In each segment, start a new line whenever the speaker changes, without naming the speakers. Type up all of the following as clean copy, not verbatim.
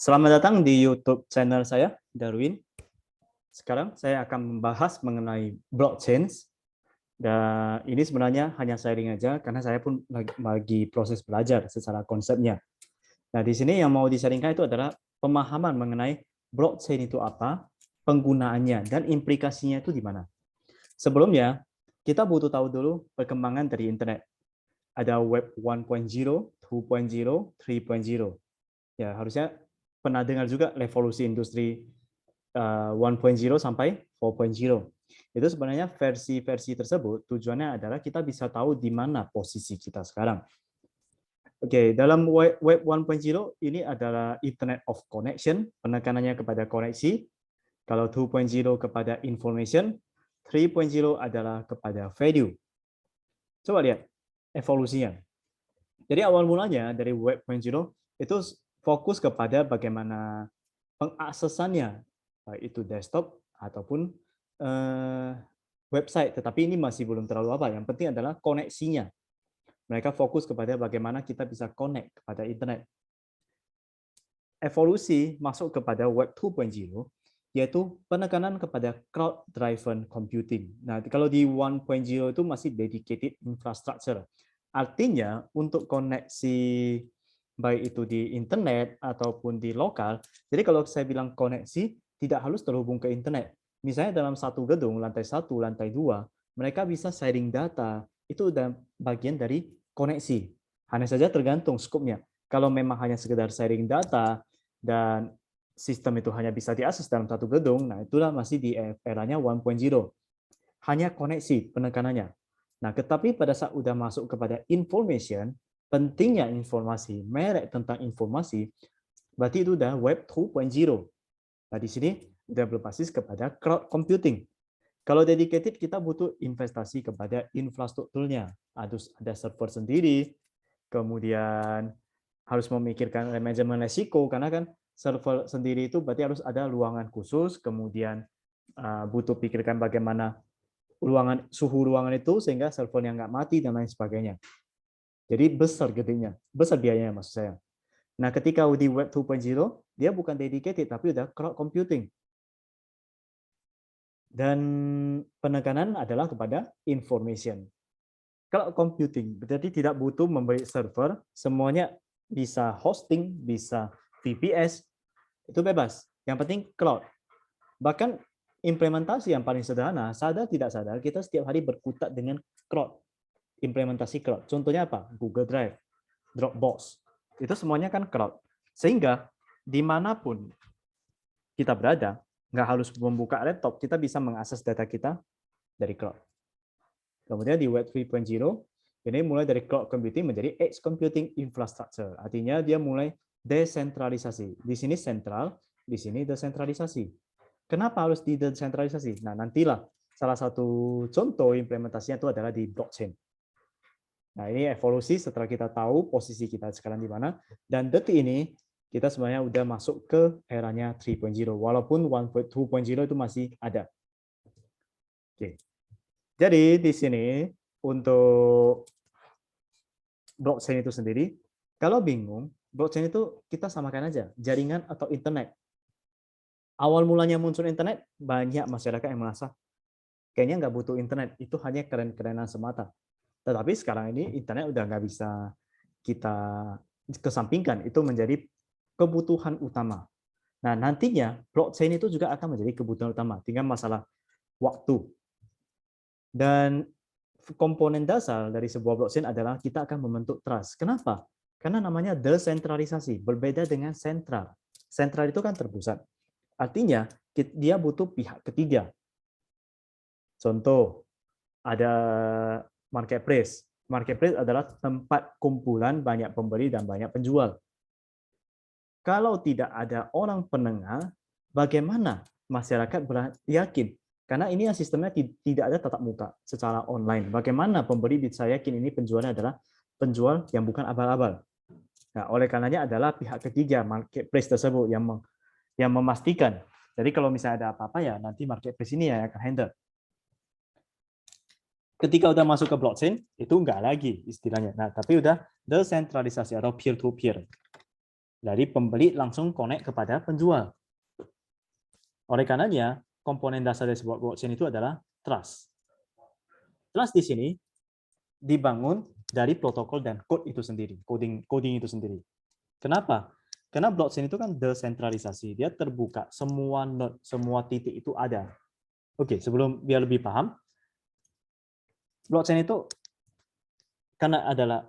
Selamat datang di YouTube channel saya, Darwin. Sekarang saya akan membahas mengenai blockchain. Dan ini sebenarnya hanya sharing aja karena saya pun lagi proses belajar secara konsepnya. Nah, di sini yang mau di-sharingkan itu adalah pemahaman mengenai blockchain itu apa, penggunaannya, dan implikasinya itu di mana. Sebelumnya, kita butuh tahu dulu perkembangan dari internet. Ada web 1.0, 2.0, 3.0. Ya, harusnya pernah dengar juga revolusi industri 1.0 sampai 4.0. Itu sebenarnya versi-versi tersebut tujuannya adalah kita bisa tahu di mana posisi kita sekarang. Oke, dalam web 1.0 ini adalah Internet of Connection, penekanannya kepada koneksi. Kalau 2.0 kepada information, 3.0 adalah kepada value. Coba lihat evolusinya. Jadi awal mulanya dari web 1.0 itu fokus kepada bagaimana pengaksesannya, baik itu desktop ataupun website. Tetapi ini masih belum terlalu apa. Yang penting adalah koneksinya. Mereka fokus kepada bagaimana kita bisa connect kepada internet. Evolusi masuk kepada web 2.0 yaitu penekanan kepada cloud-driven computing. Nah, kalau di 1.0 itu masih dedicated infrastructure. Artinya untuk koneksi baik itu di internet ataupun di lokal. Jadi kalau saya bilang koneksi tidak harus terhubung ke internet. Misalnya dalam satu gedung lantai 1, lantai 2, mereka bisa sharing data. Itu udah bagian dari koneksi. Hanya saja tergantung skopnya. Kalau memang hanya sekedar sharing data dan sistem itu hanya bisa diakses dalam satu gedung, nah itulah masih di eranya 1.0. Hanya koneksi penekanannya. Nah, tetapi pada saat udah masuk kepada information, pentingnya informasi, merek tentang informasi, berarti itu udah web 2.0. Nah, di sini udah berbasis kepada cloud computing. Kalau dedicated, kita butuh investasi kepada infrastrukturnya. Ada server sendiri, kemudian harus memikirkan manajemen risiko, karena kan server sendiri itu berarti harus ada ruangan khusus, kemudian butuh pikirkan bagaimana suhu ruangan itu sehingga servernya nggak mati dan lain sebagainya. Jadi besar gedenya, besar biayanya maksud saya. Nah, ketika di web 2.0, dia bukan dedicated, tapi udah cloud computing. Dan penekanan adalah kepada information. Cloud computing berarti tidak butuh membeli server, semuanya bisa hosting, bisa VPS, itu bebas. Yang penting cloud. Bahkan implementasi yang paling sederhana, sadar tidak sadar, kita setiap hari berkutat dengan cloud. Implementasi cloud. Contohnya apa? Google Drive, Dropbox. Itu semuanya kan cloud. Sehingga dimanapun kita berada, nggak harus membuka laptop, kita bisa mengakses data kita dari cloud. Kemudian di Web 3.0, ini mulai dari cloud computing menjadi edge computing infrastructure. Artinya dia mulai desentralisasi. Di sini sentral, di sini desentralisasi. Kenapa harus didesentralisasi? Nah, nantilah salah satu contoh implementasinya itu adalah di blockchain. Nah, ini evolusi setelah kita tahu posisi kita sekarang di mana. Dan detik ini, kita sebenarnya udah masuk ke eranya 3.0. Walaupun 1.2.0 itu masih ada. Oke. Jadi, di sini untuk blockchain itu sendiri, kalau bingung, blockchain itu kita samakan aja, jaringan atau internet. Awal mulanya muncul internet, banyak masyarakat yang merasa kayaknya nggak butuh internet, itu hanya keren-kerenan semata. Tetapi sekarang ini internet udah nggak bisa kita kesampingkan, itu menjadi kebutuhan utama. Nah, nantinya blockchain itu juga akan menjadi kebutuhan utama, tinggal masalah waktu. Dan komponen dasar dari sebuah blockchain adalah kita akan membentuk trust. Kenapa? Karena namanya desentralisasi, berbeda dengan sentral. Sentral itu kan terpusat. Artinya, dia butuh pihak ketiga. Contoh, ada marketplace. Marketplace adalah tempat kumpulan banyak pembeli dan banyak penjual. Kalau tidak ada orang penengah, bagaimana masyarakat yakin? Karena ini sistemnya tidak ada tatap muka secara online. Bagaimana pembeli bisa yakin ini penjualnya adalah penjual yang bukan abal-abal? Nah, oleh karenanya adalah pihak ketiga marketplace tersebut yang memastikan. Jadi kalau misalnya ada apa-apa ya nanti marketplace ini yang akan handle. Ketika udah masuk ke blockchain, itu enggak lagi istilahnya. Nah, tapi udah desentralisasi atau peer-to-peer. Dari pembeli langsung connect kepada penjual. Oleh karenanya, komponen dasar dari sebuah blockchain itu adalah trust. Trust di sini dibangun dari protokol dan code itu sendiri, coding itu sendiri. Kenapa? Karena blockchain itu kan desentralisasi, dia terbuka, semua node, semua titik itu ada. Oke, sebelum biar lebih paham, blockchain itu karena adalah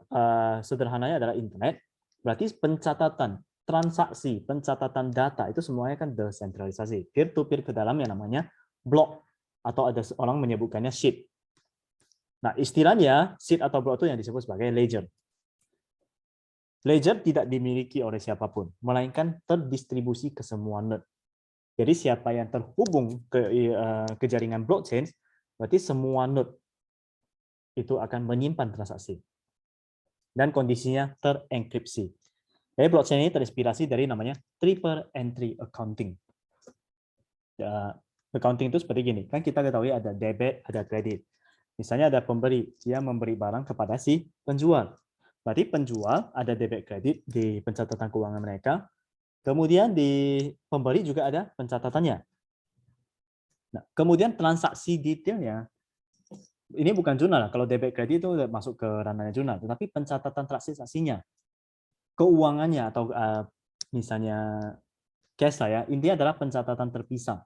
sederhananya adalah internet, berarti pencatatan transaksi, pencatatan data itu semuanya kan desentralisasi, peer-to-peer ke dalam yang namanya block, atau ada orang menyebutkannya sheet. Nah, istilahnya sheet atau block itu yang disebut sebagai ledger. Ledger tidak dimiliki oleh siapapun, melainkan terdistribusi ke semua node. Jadi siapa yang terhubung ke jaringan blockchain, berarti semua node itu akan menyimpan transaksi. Dan kondisinya terenkripsi. Jadi blockchain ini terinspirasi dari namanya triple entry accounting. Accounting itu seperti gini, kan kita ketahui ada debit, ada kredit. Misalnya ada pemberi, dia memberi barang kepada si penjual. Berarti penjual ada debit kredit di pencatatan keuangan mereka, kemudian di pemberi juga ada pencatatannya. Nah, kemudian transaksi detailnya, ini bukan jurnal, kalau debit kredit itu masuk ke ranahnya jurnal, tetapi pencatatan transaksinya, keuangannya atau misalnya cash lah ya, intinya adalah pencatatan terpisah.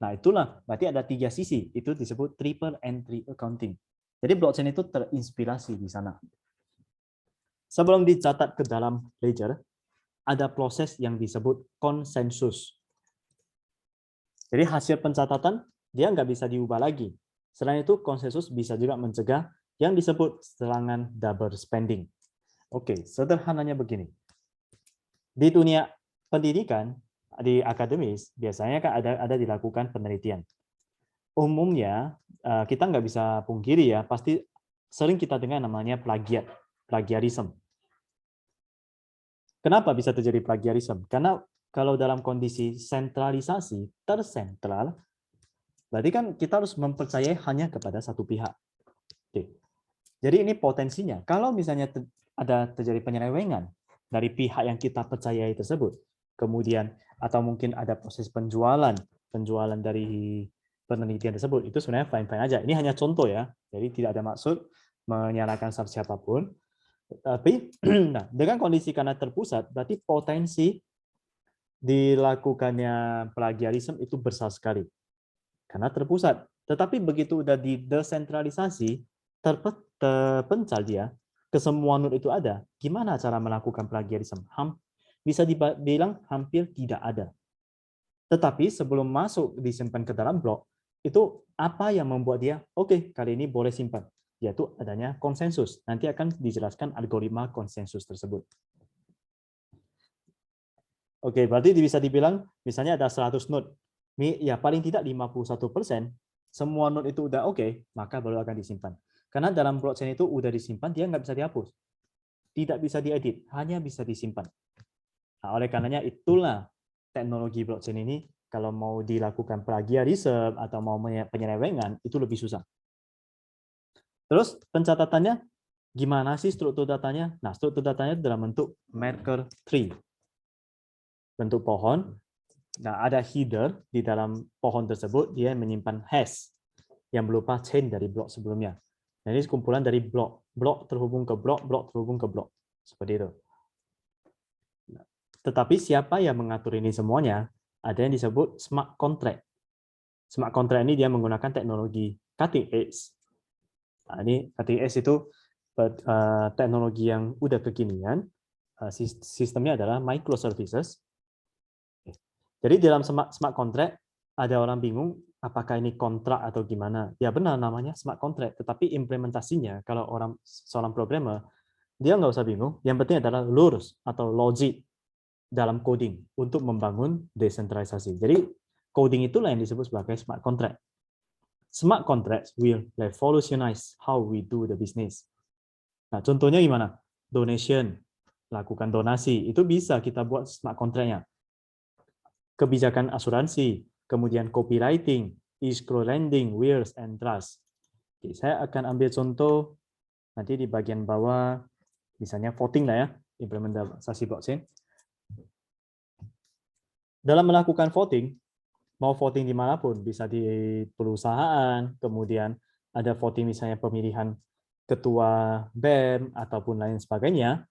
Nah, itulah berarti ada 3 sisi, itu disebut triple entry accounting. Jadi blockchain itu terinspirasi di sana. Sebelum dicatat ke dalam ledger, ada proses yang disebut konsensus. Jadi hasil pencatatan dia nggak bisa diubah lagi. Selain itu, konsensus bisa juga mencegah yang disebut serangan double spending. Oke, sederhananya begini. Di dunia pendidikan, di akademis, biasanya kan ada dilakukan penelitian. Umumnya, kita nggak bisa pungkiri ya, pasti sering kita dengar namanya plagiarisme. Kenapa bisa terjadi plagiarisme? Karena kalau dalam kondisi sentralisasi, tersentral, berarti kan kita harus mempercayai hanya kepada satu pihak. Oke. Jadi ini potensinya, kalau misalnya ada terjadi penyelewengan dari pihak yang kita percayai tersebut, kemudian atau mungkin ada proses penjualan dari penelitian tersebut, itu sebenarnya fine-fine aja. Ini hanya contoh ya, jadi tidak ada maksud menyalahkan siapapun. Tapi nah, dengan kondisi karena terpusat, berarti potensi dilakukannya plagiarisme itu besar sekali karena terpusat. Tetapi begitu udah didesentralisasi, terpencal dia, ke semua node itu ada, gimana cara melakukan plagiarisme? Bisa dibilang hampir tidak ada. Tetapi sebelum masuk disimpan ke dalam blok, itu apa yang membuat dia, oke, kali ini boleh simpan? Yaitu adanya konsensus. Nanti akan dijelaskan algoritma konsensus tersebut. Oke, berarti bisa dibilang, misalnya ada 100 node. Ya paling tidak 51%, semua node itu udah oke, maka baru akan disimpan. Karena dalam blockchain itu udah disimpan, dia nggak bisa dihapus. Tidak bisa diedit, hanya bisa disimpan. Nah, oleh karenanya itulah teknologi blockchain ini, kalau mau dilakukan plagiarisme atau mau penyelewengan, itu lebih susah. Terus pencatatannya, gimana sih struktur datanya? Nah, struktur datanya dalam bentuk marker tree. Bentuk pohon. Nah, ada header di dalam pohon tersebut, dia menyimpan hash yang berupa chain dari blok sebelumnya. Nah, ini kumpulan dari blok terhubung ke blok terhubung ke blok. Seperti itu. Nah, tetapi siapa yang mengatur ini semuanya? Ada yang disebut smart contract. Smart contract ini dia menggunakan teknologi cutting edge. Nah, ini cutting edge itu teknologi yang udah kekinian. Sistemnya adalah microservices. Jadi dalam smart contract, ada orang bingung apakah ini kontrak atau gimana. Ya benar namanya smart contract, tetapi implementasinya kalau seorang programmer, dia nggak usah bingung. Yang penting adalah lurus atau logic dalam coding untuk membangun desentralisasi. Jadi coding itulah yang disebut sebagai smart contract. Smart contracts will revolutionize how we do the business. Nah, contohnya gimana? Donation, lakukan donasi, itu bisa kita buat smart contract-nya. Kebijakan asuransi, kemudian copywriting, escrow lending, wills, and trust. Oke, saya akan ambil contoh nanti di bagian bawah, misalnya voting lah ya, implementasi blockchain. Dalam melakukan voting, mau voting dimanapun, bisa di perusahaan, kemudian ada voting misalnya pemilihan ketua BEM ataupun lain sebagainya.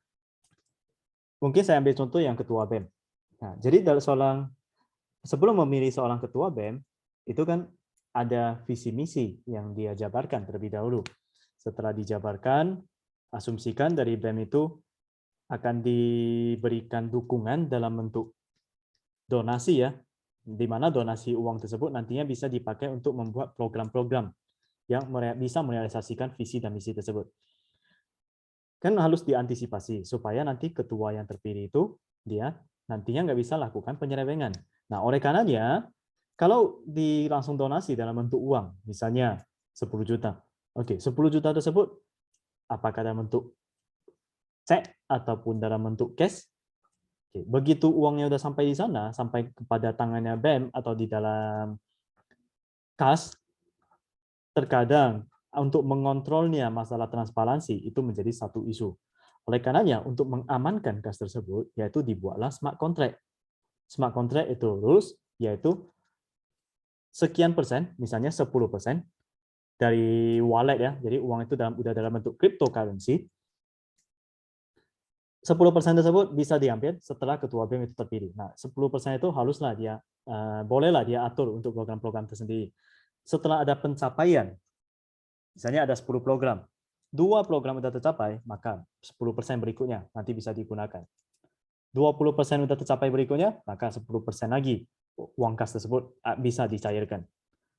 Mungkin saya ambil contoh yang ketua BEM. Nah, jadi sebelum memilih seorang ketua BEM, itu kan ada visi misi yang dia jabarkan terlebih dahulu. Setelah dijabarkan, asumsikan dari BEM itu akan diberikan dukungan dalam bentuk donasi ya, di mana donasi uang tersebut nantinya bisa dipakai untuk membuat program-program yang bisa merealisasikan visi dan misi tersebut. Kan harus diantisipasi supaya nanti ketua yang terpilih itu dia nantinya nggak bisa lakukan penyelewengan. Nah, oleh karenanya kalau langsung donasi dalam bentuk uang, misalnya 10 juta. Oke, 10 juta tersebut apakah dalam bentuk cek ataupun dalam bentuk cash? Oke, begitu uangnya udah sampai di sana, sampai kepada tangannya BEM atau di dalam kas, terkadang untuk mengontrolnya masalah transparansi itu menjadi satu isu. Oleh karenanya, untuk mengamankan kas tersebut, yaitu dibuatlah smart contract. Smart contract itu rules, yaitu sekian persen, misalnya 10% dari wallet ya, jadi uang itu udah dalam bentuk cryptocurrency, 10% tersebut bisa diambil setelah ketua BEM itu terpilih. Nah, 10% itu haruslah dia, bolehlah dia atur untuk program-program tersendiri. Setelah ada pencapaian, misalnya ada 10 program, 2 program sudah tercapai, maka 10% berikutnya nanti bisa digunakan. 20% sudah tercapai berikutnya, maka 10% lagi uang kas tersebut bisa dicairkan.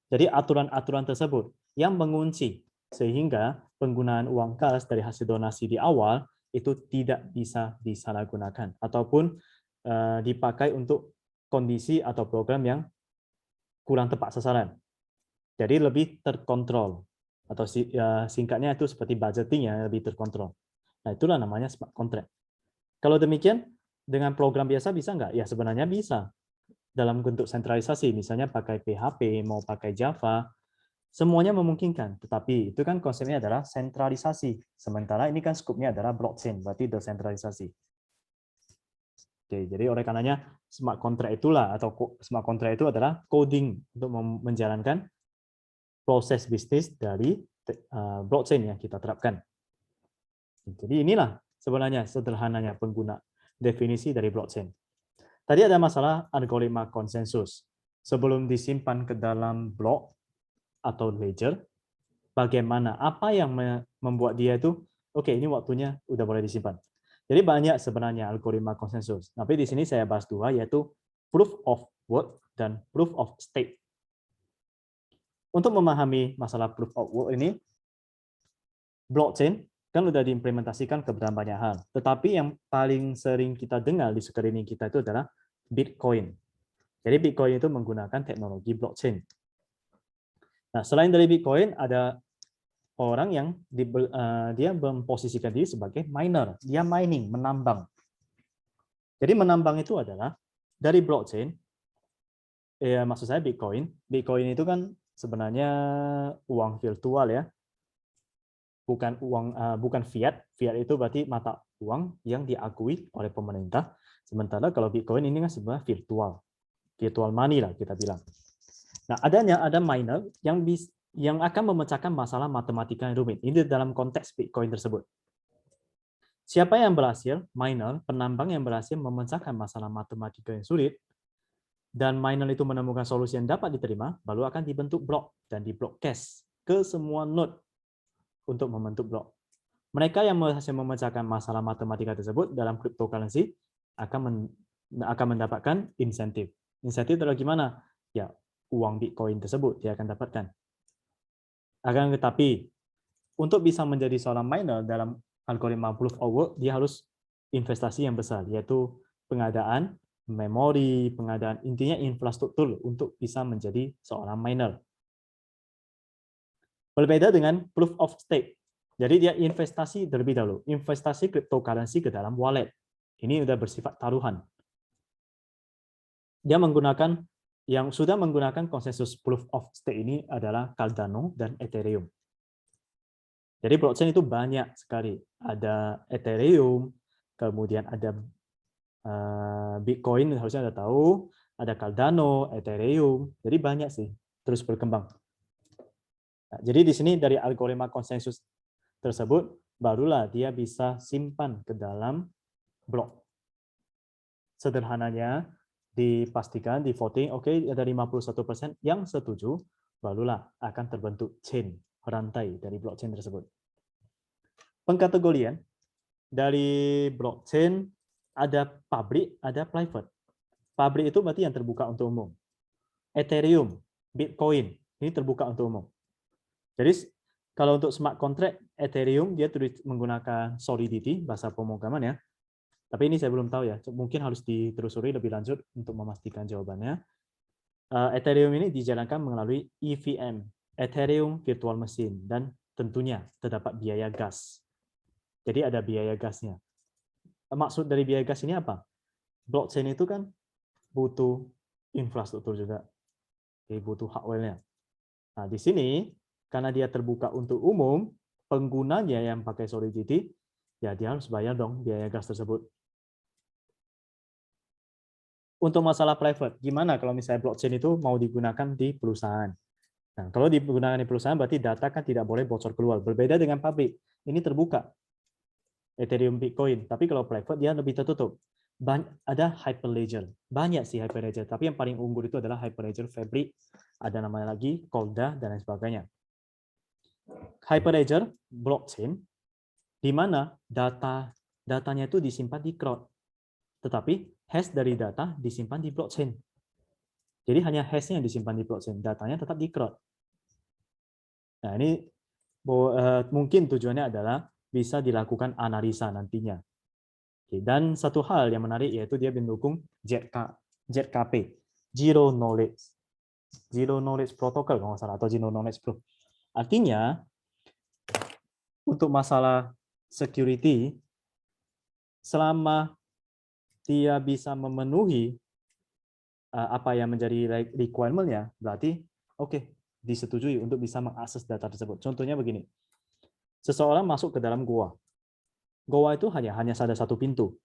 Jadi aturan-aturan tersebut yang mengunci sehingga penggunaan uang kas dari hasil donasi di awal itu tidak bisa disalahgunakan ataupun dipakai untuk kondisi atau program yang kurang tepat sasaran. Jadi lebih terkontrol atau singkatnya itu seperti budgeting yang lebih terkontrol. Nah, itulah namanya smart contract. Kalau demikian dengan program biasa bisa nggak? Ya sebenarnya bisa. Dalam bentuk sentralisasi, misalnya pakai PHP, mau pakai Java, semuanya memungkinkan. Tetapi itu kan konsepnya adalah sentralisasi. Sementara ini kan skupnya adalah blockchain, berarti desentralisasi. Oke, jadi oleh karenanya smart contract itulah, atau smart contract itu adalah coding untuk menjalankan proses bisnis dari blockchain yang kita terapkan. Jadi inilah sebenarnya sederhananya pengguna definisi dari blockchain. Tadi ada masalah algoritma konsensus. Sebelum disimpan ke dalam blok atau ledger, bagaimana, apa yang membuat dia itu, oke, ini waktunya udah boleh disimpan. Jadi banyak sebenarnya algoritma konsensus. Tapi di sini saya bahas dua, yaitu proof of work dan proof of stake. Untuk memahami masalah proof of work ini, blockchain kan udah diimplementasikan ke banyak hal. Tetapi yang paling sering kita dengar di sekeliling kita itu adalah Bitcoin. Jadi Bitcoin itu menggunakan teknologi blockchain. Nah, selain dari Bitcoin, ada orang yang dia memposisikan diri sebagai miner. Dia mining, menambang. Jadi menambang itu adalah dari blockchain, ya maksud saya Bitcoin. Bitcoin itu kan sebenarnya uang virtual ya, bukan fiat. Fiat itu berarti mata uang yang diakui oleh pemerintah. Sementara kalau Bitcoin ini kan sebenarnya virtual money lah kita bilang. Nah, ada miner yang akan memecahkan masalah matematika yang rumit. Ini dalam konteks Bitcoin tersebut. Siapa yang berhasil, miner, penambang yang berhasil memecahkan masalah matematika yang sulit, dan miner itu menemukan solusi yang dapat diterima, baru akan dibentuk blok dan di broadcast ke semua node untuk membentuk blok. Mereka yang berhasil memecahkan masalah matematika tersebut dalam cryptocurrency akan mendapatkan insentif. Insentif adalah gimana? Ya, uang Bitcoin tersebut dia akan dapatkan. Akan tetapi, untuk bisa menjadi seorang miner dalam algoritma proof of work, dia harus investasi yang besar, yaitu pengadaan memori, pengadaan intinya infrastruktur untuk bisa menjadi seorang miner. Berbeda dengan proof of stake. Jadi dia investasi terlebih dahulu, investasi cryptocurrency ke dalam wallet. Ini sudah bersifat taruhan. Dia sudah menggunakan konsensus proof of stake ini adalah Cardano dan Ethereum. Jadi blockchain itu banyak sekali. Ada Ethereum, kemudian ada Bitcoin, harusnya Anda tahu, ada Cardano, Ethereum, jadi banyak sih, terus berkembang. Nah, jadi di sini dari algoritma konsensus tersebut, barulah dia bisa simpan ke dalam blok. Sederhananya, dipastikan di voting, oke, ada 51% yang setuju, barulah akan terbentuk chain, rantai dari blockchain tersebut. Pengkategorian dari blockchain ada public, ada private. Public itu berarti yang terbuka untuk umum. Ethereum, Bitcoin, ini terbuka untuk umum. Jadi kalau untuk smart contract Ethereum dia menggunakan Solidity, bahasa pemrograman ya. Tapi ini saya belum tahu ya, mungkin harus ditelusuri lebih lanjut untuk memastikan jawabannya. Ethereum ini dijalankan melalui EVM, Ethereum Virtual Machine, dan tentunya terdapat biaya gas. Jadi ada biaya gasnya. Maksud dari biaya gas ini apa? Blockchain itu kan butuh infrastruktur juga, jadi butuh hardware-nya. Nah, di sini karena dia terbuka untuk umum, penggunanya yang pakai Solidity, ya dia harus bayar dong biaya gas tersebut. Untuk masalah private, gimana kalau misalnya blockchain itu mau digunakan di perusahaan? Nah, kalau digunakan di perusahaan berarti data kan tidak boleh bocor keluar. Berbeda dengan public, ini terbuka. Ethereum, Bitcoin. Tapi kalau private dia lebih tertutup. Ada Hyperledger. Banyak sih Hyperledger, tapi yang paling unggul itu adalah Hyperledger Fabric. Ada namanya lagi Corda dan lain sebagainya. Hyperledger blockchain di mana datanya itu disimpan di cloud. Tetapi hash dari data disimpan di blockchain. Jadi hanya hash-nya yang disimpan di blockchain, datanya tetap di cloud. Nah, ini mungkin tujuannya adalah bisa dilakukan analisa nantinya. Dan satu hal yang menarik yaitu dia mendukung ZKP, Zero Knowledge Protocol kalau nggak salah, atau Zero Knowledge Proof. Artinya untuk masalah security, selama dia bisa memenuhi apa yang menjadi requirement-nya, berarti oke, disetujui untuk bisa mengakses data tersebut. Contohnya begini, seseorang masuk ke dalam goa. Goa itu hanya ada satu pintu.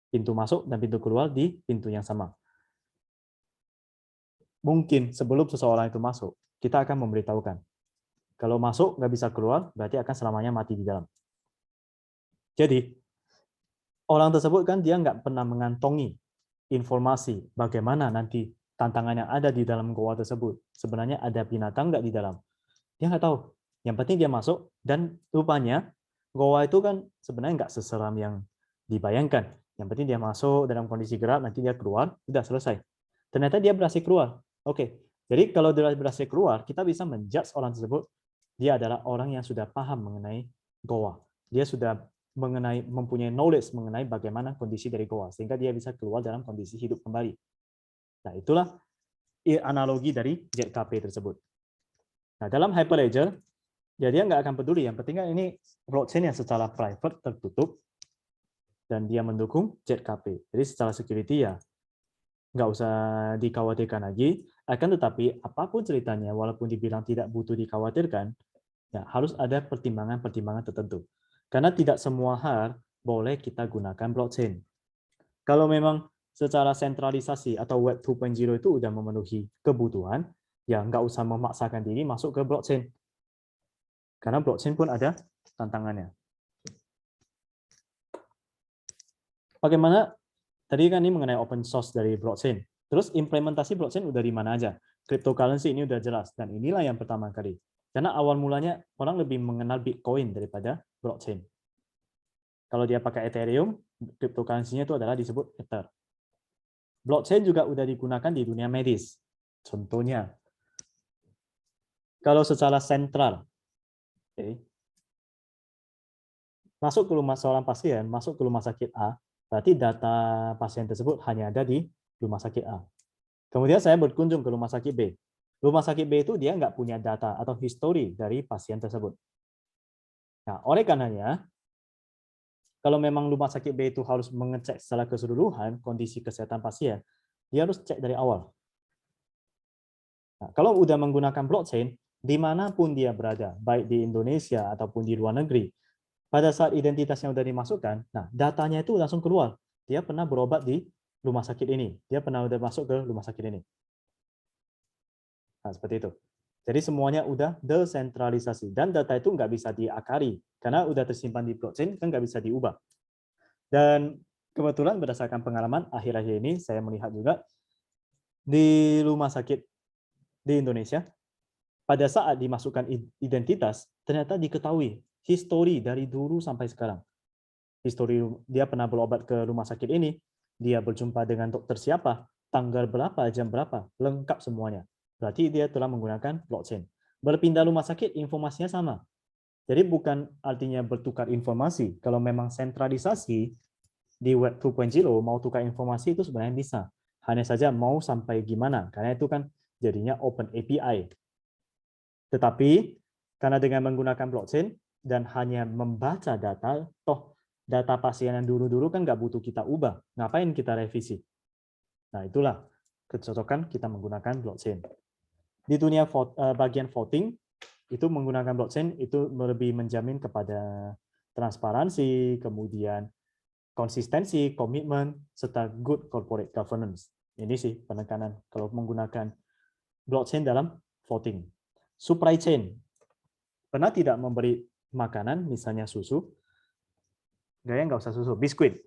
Pintu masuk dan pintu keluar di pintu yang sama. Mungkin sebelum seseorang itu masuk, kita akan memberitahukan. Kalau masuk nggak bisa keluar, berarti akan selamanya mati di dalam. Jadi, orang tersebut kan dia nggak pernah mengantongi informasi bagaimana nanti tantangan yang ada di dalam goa tersebut. Sebenarnya ada binatang nggak di dalam? Dia nggak tahu. Yang penting dia masuk, dan rupanya goa itu kan sebenarnya nggak seseram yang dibayangkan. Yang penting dia masuk dalam kondisi gerak, nanti dia keluar, sudah selesai. Ternyata dia berhasil keluar. Oke, jadi kalau dia berhasil keluar, kita bisa menjudge orang tersebut, dia adalah orang yang sudah paham mengenai goa. Dia sudah mempunyai knowledge mengenai bagaimana kondisi dari goa, sehingga dia bisa keluar dalam kondisi hidup kembali. Nah, itulah analogi dari ZKP tersebut. Nah, dalam Hyperledger, ya dia nggak akan peduli. Yang penting kan ini blockchain yang secara private tertutup, dan dia mendukung ZKP. Jadi secara security ya nggak usah dikhawatirkan lagi. Akan tetapi apapun ceritanya, walaupun dibilang tidak butuh dikhawatirkan, ya harus ada pertimbangan-pertimbangan tertentu. Karena tidak semua hal boleh kita gunakan blockchain. Kalau memang secara sentralisasi atau Web 2.0 itu udah memenuhi kebutuhan, ya nggak usah memaksakan diri masuk ke blockchain. Karena blockchain pun ada tantangannya. Bagaimana? Tadi kan ini mengenai open source dari blockchain. Terus implementasi blockchain udah di mana aja? Cryptocurrency ini udah jelas. Dan inilah yang pertama kali. Karena awal mulanya orang lebih mengenal Bitcoin daripada blockchain. Kalau dia pakai Ethereum, cryptocurrency-nya itu adalah disebut Ether. Blockchain juga udah digunakan di dunia medis. Contohnya, kalau secara sentral, masuk ke rumah seorang pasien, masuk ke rumah sakit A, berarti data pasien tersebut hanya ada di rumah sakit A. Kemudian saya berkunjung ke rumah sakit B. Rumah sakit B itu dia nggak punya data atau histori dari pasien tersebut. Nah, oleh karenanya, kalau memang rumah sakit B itu harus mengecek secara keseluruhan kondisi kesehatan pasien, dia harus cek dari awal. Nah, kalau udah menggunakan blockchain, dimanapun dia berada, baik di Indonesia ataupun di luar negeri, pada saat identitasnya udah dimasukkan, nah datanya itu langsung keluar. Dia pernah berobat di rumah sakit ini, dia pernah udah masuk ke rumah sakit ini. Nah, seperti itu. Jadi semuanya udah desentralisasi dan data itu nggak bisa diakari karena udah tersimpan di blockchain kan nggak bisa diubah. Dan kebetulan berdasarkan pengalaman akhir-akhir ini saya melihat juga di rumah sakit di Indonesia pada saat dimasukkan identitas ternyata diketahui histori dari dulu sampai sekarang. Histori dia pernah berobat ke rumah sakit ini, dia berjumpa dengan dokter siapa, tanggal berapa, jam berapa, lengkap semuanya. Berarti dia telah menggunakan blockchain. Berpindah rumah sakit, informasinya sama. Jadi bukan artinya bertukar informasi. Kalau memang sentralisasi di Web 2.0 mau tukar informasi itu sebenarnya bisa. Hanya saja mau sampai gimana, karena itu kan jadinya open API. Tetapi karena dengan menggunakan blockchain dan hanya membaca data, toh data pasien yang dulu-dulu kan nggak butuh kita ubah. Ngapain kita revisi? Nah, itulah kecocokan kita menggunakan blockchain. Di dunia bagian voting, itu menggunakan blockchain itu lebih menjamin kepada transparansi, kemudian konsistensi, komitmen, serta good corporate governance. Ini sih penekanan kalau menggunakan blockchain dalam voting. Supply chain. Pernah tidak memberi makanan, misalnya susu, nggak usah susu, biskuit.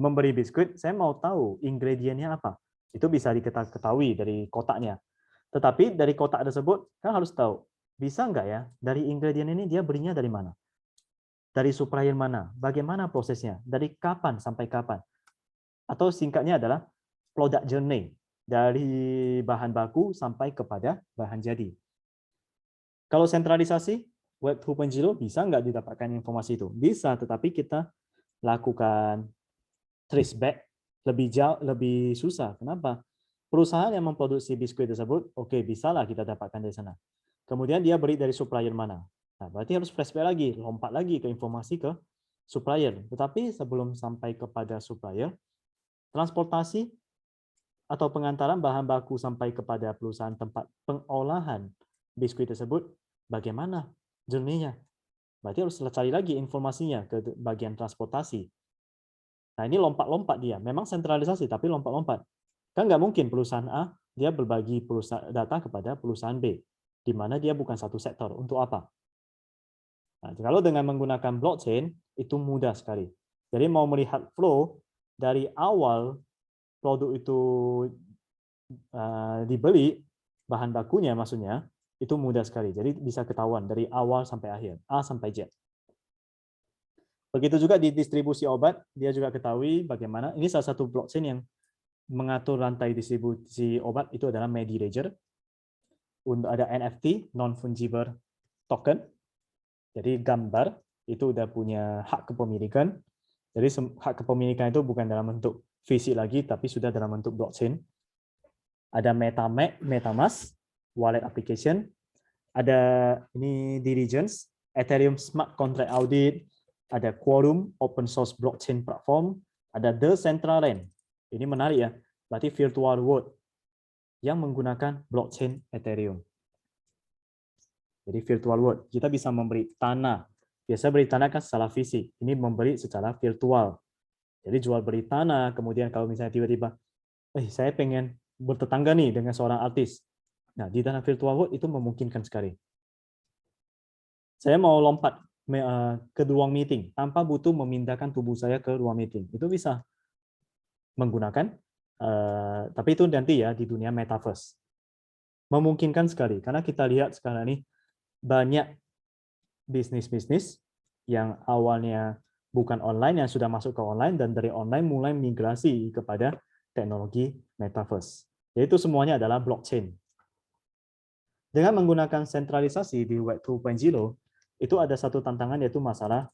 Memberi biskuit, saya mau tahu ingredientnya apa. Itu bisa diketahui dari kotaknya. Tetapi dari kotak tersebut, kan harus tahu, bisa nggak ya, dari ingredient ini dia belinya dari mana? Dari supplier mana? Bagaimana prosesnya? Dari kapan sampai kapan? Atau singkatnya adalah product journey, dari bahan baku sampai kepada bahan jadi. Kalau sentralisasi, Web 2.0 bisa nggak didapatkan informasi itu? Bisa, tetapi kita lakukan trace back lebih jauh, lebih susah. Kenapa? Perusahaan yang memproduksi biskuit tersebut, oke, bisa lah kita dapatkan dari sana. Kemudian dia beli dari supplier mana? Nah, berarti harus flashback lagi, lompat lagi ke informasi ke supplier. Tetapi sebelum sampai kepada supplier, transportasi atau pengantaran bahan baku sampai kepada perusahaan tempat pengolahan biskuit tersebut, bagaimana journey-nya? Berarti harus cari lagi informasinya ke bagian transportasi. Nah, ini lompat-lompat dia. Memang sentralisasi, tapi lompat-lompat. Kan nggak mungkin perusahaan A, dia berbagi data kepada perusahaan B, di mana dia bukan satu sektor. Untuk apa? Nah, kalau dengan menggunakan blockchain, itu mudah sekali. Jadi mau melihat flow dari awal produk itu dibeli, bahan bakunya maksudnya, itu mudah sekali. Jadi bisa ketahuan dari awal sampai akhir, A sampai Z. Begitu juga di distribusi obat, dia juga ketahui bagaimana, ini salah satu blockchain yang mengatur rantai distribusi obat itu adalah MediLedger. Untuk ada NFT, non-fungible token, jadi gambar, itu udah punya hak kepemilikan. Jadi hak kepemilikan itu bukan dalam bentuk fisik lagi, tapi sudah dalam bentuk blockchain. Ada MetaMask, wallet application, ada ini Diligence, Ethereum Smart Contract Audit, ada Quorum, open source blockchain platform, ada Decentraland. Ini menarik ya, berarti virtual world yang menggunakan blockchain Ethereum. Jadi virtual world, kita bisa memberi tanah. Biasa beri tanah kan secara fisik, ini memberi secara virtual. Jadi jual beli tanah, kemudian kalau misalnya tiba-tiba, saya pengen bertetangga nih dengan seorang artis. Nah, di tanah virtual world itu memungkinkan sekali. Saya mau lompat ke ruang meeting tanpa butuh memindahkan tubuh saya ke ruang meeting. Itu bisa menggunakan, tapi itu nanti ya di dunia metaverse. Memungkinkan sekali, karena kita lihat sekarang ini banyak bisnis-bisnis yang awalnya bukan online, yang sudah masuk ke online, dan dari online mulai migrasi kepada teknologi metaverse. Yaitu semuanya adalah blockchain. Dengan menggunakan sentralisasi di Web 2.0, itu ada satu tantangan, yaitu masalah,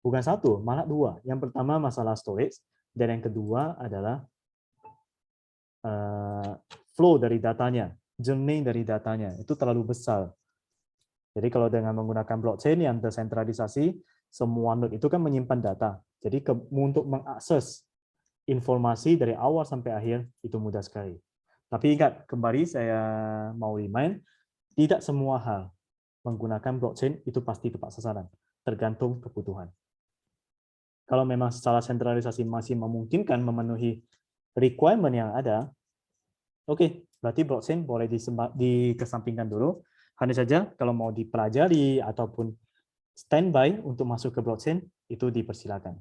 bukan satu, malah dua. Yang pertama masalah storage, dan yang kedua adalah flow dari datanya, journey dari datanya, itu terlalu besar. Jadi kalau dengan menggunakan blockchain yang tersentralisasi, semua node itu kan menyimpan data. Jadi untuk mengakses informasi dari awal sampai akhir itu mudah sekali. Tapi ingat, kembali saya mau remind, tidak semua hal menggunakan blockchain itu pasti tepat sasaran, tergantung kebutuhan. Kalau memang secara sentralisasi masih memungkinkan memenuhi requirement yang ada, oke, berarti blockchain boleh dikesampingkan dulu. Hanya saja kalau mau dipelajari ataupun standby untuk masuk ke blockchain, itu dipersilakan.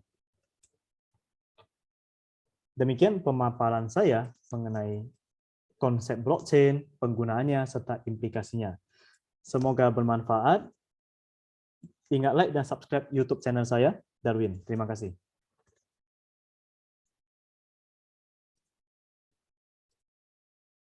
Demikian pemaparan saya mengenai konsep blockchain, penggunaannya, serta implikasinya. Semoga bermanfaat. Ingat like dan subscribe YouTube channel saya, Darwin. Terima kasih.